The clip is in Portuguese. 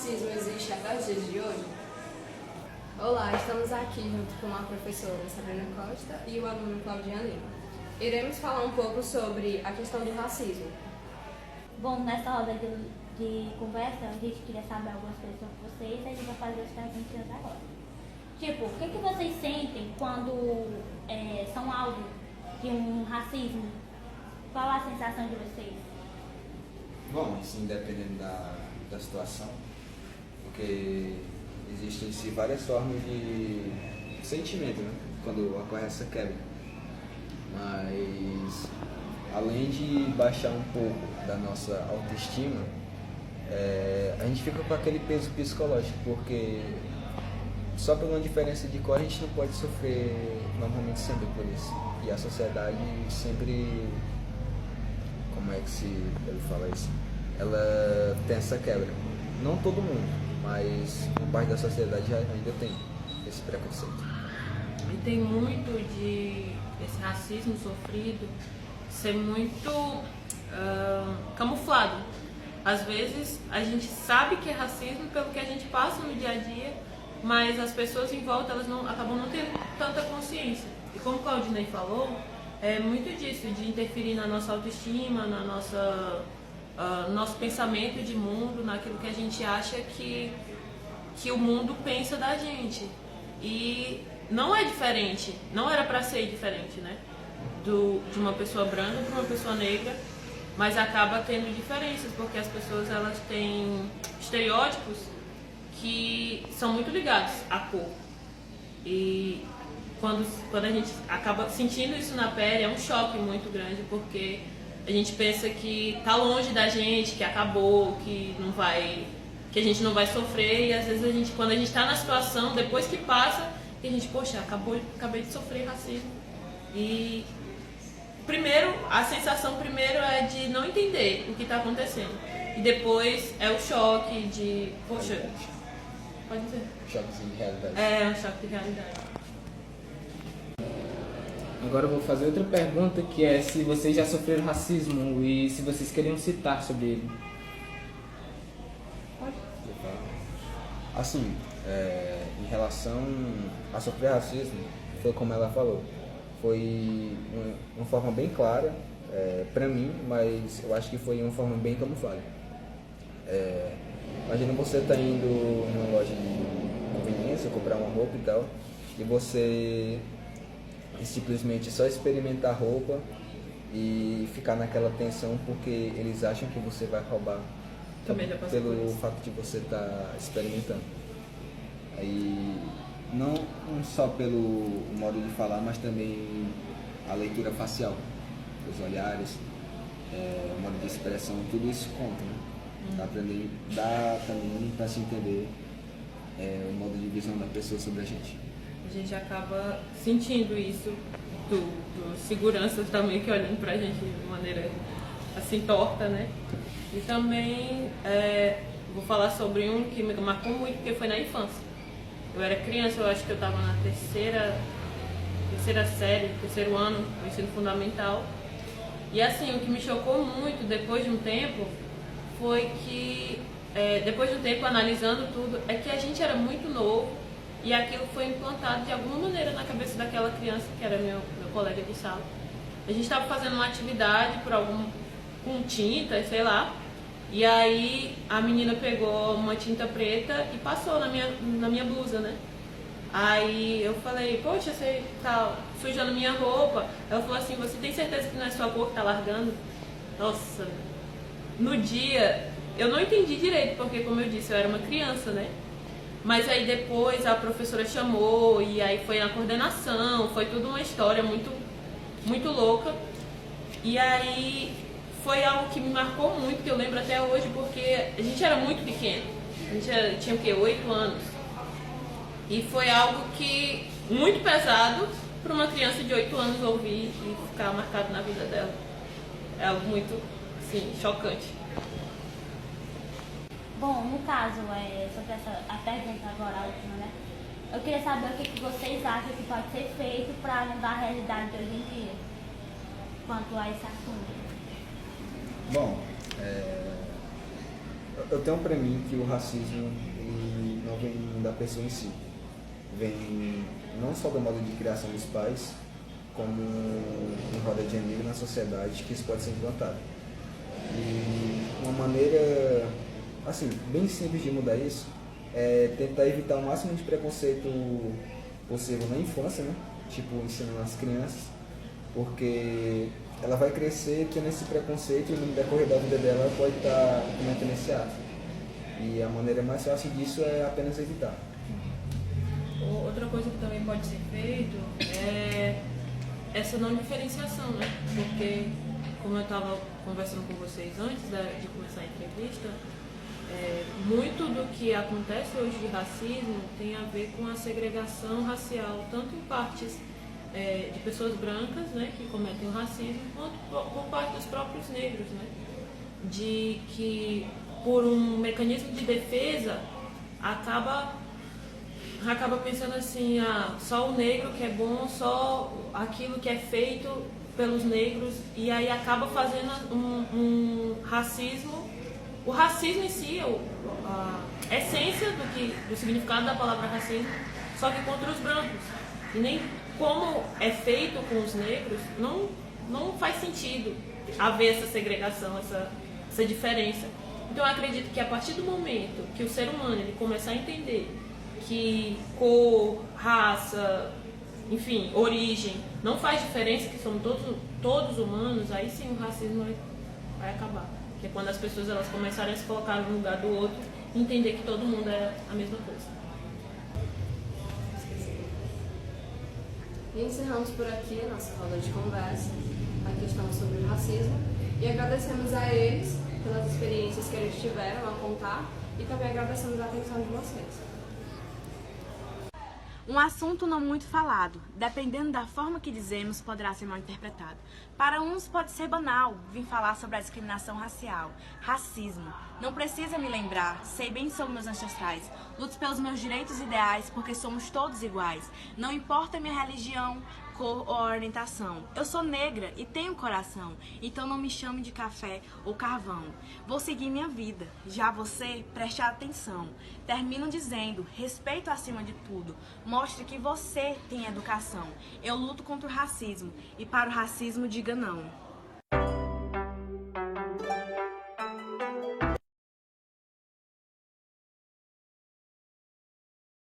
racismo existe até os dias de hoje? Olá, estamos aqui junto com a professora Sabrina Costa e o aluno Claudian Lima. Iremos falar um pouco sobre a questão do racismo. Bom, nessa roda de conversa, a gente queria saber algumas coisas sobre vocês e a gente vai fazer as perguntas agora. Tipo, o que vocês sentem quando são alvo de um racismo? Qual a sensação de vocês? Bom, isso independendo da situação, porque existem várias formas de sentimento, né? Quando ocorre essa quebra. Mas, além de baixar um pouco da nossa autoestima, a gente fica com aquele peso psicológico, porque só por uma diferença de cor a gente não pode sofrer normalmente sempre por isso. E a sociedade sempre, como é que ele fala isso? Ela tem essa quebra. Não todo mundo, mas uma parte da sociedade ainda tem esse preconceito. E tem muito esse racismo sofrido ser muito camuflado. Às vezes a gente sabe que é racismo pelo que a gente passa no dia a dia, mas as pessoas em volta elas acabam não tendo tanta consciência. E como o Claudinei falou, é muito disso, de interferir na nossa autoestima, na nosso pensamento de mundo, naquilo que a gente acha que o mundo pensa da gente. E não é diferente, não era para ser diferente, né? De uma pessoa branca para uma pessoa negra, mas acaba tendo diferenças, porque as pessoas elas têm estereótipos que são muito ligados à cor. E quando a gente acaba sentindo isso na pele, é um choque muito grande, porque a gente pensa que tá longe da gente, que acabou, que a gente não vai sofrer, e às vezes quando a gente está na situação, depois que passa, a gente, poxa, acabei de sofrer racismo. E a sensação primeiro é de não entender o que está acontecendo. E depois é o choque de, poxa, pode dizer. Choquezinho de realidade. É um choque de realidade. Agora eu vou fazer outra pergunta, que é se vocês já sofreram racismo e se vocês queriam citar sobre ele. Assim, em relação a sofrer racismo, foi como ela falou, foi uma forma bem clara pra mim, mas eu acho que foi uma forma bem camuflada. Imagina você tá indo numa loja de conveniência, comprar uma roupa e tal, e você simplesmente só experimentar a roupa e ficar naquela tensão porque eles acham que você vai roubar. Também já passei por pelo isso. fato de você estar experimentando. Aí, não só pelo modo de falar, mas também a leitura facial, os olhares, o modo de expressão, tudo isso conta, né? Dá também para se entender o modo de visão da pessoa sobre a gente. A gente acaba sentindo isso do seguranças também que olham pra gente de maneira assim torta, né? E também vou falar sobre um que me marcou muito, porque foi na infância. Eu era criança, eu acho que eu estava na terceira série, terceiro ano do ensino fundamental. E assim, o que me chocou muito depois de um tempo foi que, depois de um tempo analisando tudo, é que a gente era muito novo e aquilo foi implantado de alguma maneira na cabeça daquela criança, que era meu colega de sala. A gente estava fazendo uma atividade com tinta, sei lá, e aí a menina pegou uma tinta preta e passou na minha blusa, né? Aí eu falei, poxa, você tá sujando minha roupa. Ela falou assim, você tem certeza que não é sua cor que tá largando? Nossa, no dia eu não entendi direito, porque como eu disse, eu era uma criança, né? Mas aí depois a professora chamou e aí foi na coordenação, foi tudo uma história muito, muito louca. E aí foi algo que me marcou muito, que eu lembro até hoje, porque a gente era muito pequeno. A gente tinha o quê? 8 anos. E foi algo que muito pesado para uma criança de 8 anos ouvir e ficar marcado na vida dela. É algo muito, assim, chocante. Bom, no caso, sobre a pergunta agora, a última, né? Eu queria saber o que vocês acham que pode ser feito para mudar a realidade de hoje em dia, quanto a esse assunto. Bom, Eu tenho para mim que o racismo ele não vem da pessoa em si, vem não só do modo de criação dos pais, como em roda de amigo na sociedade, que isso pode ser implantado. E uma maneira, assim, bem simples de mudar isso é tentar evitar o máximo de preconceito possível na infância, né? Tipo, ensinando as crianças, porque ela vai crescer tendo esse preconceito e no decorrer da vida dela ela pode estar cometendo esse ato. E a maneira mais fácil disso é apenas evitar. Outra coisa que também pode ser feito é essa não diferenciação, né? Porque, como eu estava conversando com vocês antes de começar a entrevista, muito do que acontece hoje de racismo tem a ver com a segregação racial, tanto em partes de pessoas brancas, né, que cometem o racismo, quanto por parte dos próprios negros, né? De que, por um mecanismo de defesa, acaba pensando assim, só o negro que é bom, só aquilo que é feito pelos negros, e aí acaba fazendo um racismo, o racismo em si, a essência do significado da palavra racismo, só que contra os brancos. E nem como é feito com os negros, não faz sentido haver essa segregação, essa diferença. Então eu acredito que a partir do momento que o ser humano ele começar a entender que cor, raça, enfim, origem, não faz diferença, que somos todos humanos, aí sim o racismo vai acabar. Que é quando as pessoas elas começarem a se colocar no lugar do outro e entender que todo mundo é a mesma coisa. E encerramos por aqui a nossa roda de conversa, a questão sobre o racismo, e agradecemos a eles pelas experiências que eles tiveram a contar e também agradecemos a atenção de vocês. Um assunto não muito falado, dependendo da forma que dizemos, poderá ser mal interpretado. Para uns pode ser banal vir falar sobre a discriminação racial, racismo. Não precisa me lembrar, sei bem sobre meus ancestrais. Luto pelos meus direitos e ideais porque somos todos iguais. Não importa minha religião, cor ou orientação. Eu sou negra e tenho coração, então não me chame de café ou carvão. Vou seguir minha vida, já você preste atenção. Termino dizendo, respeito acima de tudo. Mostre que você tem educação. Eu luto contra o racismo e para o racismo diga não.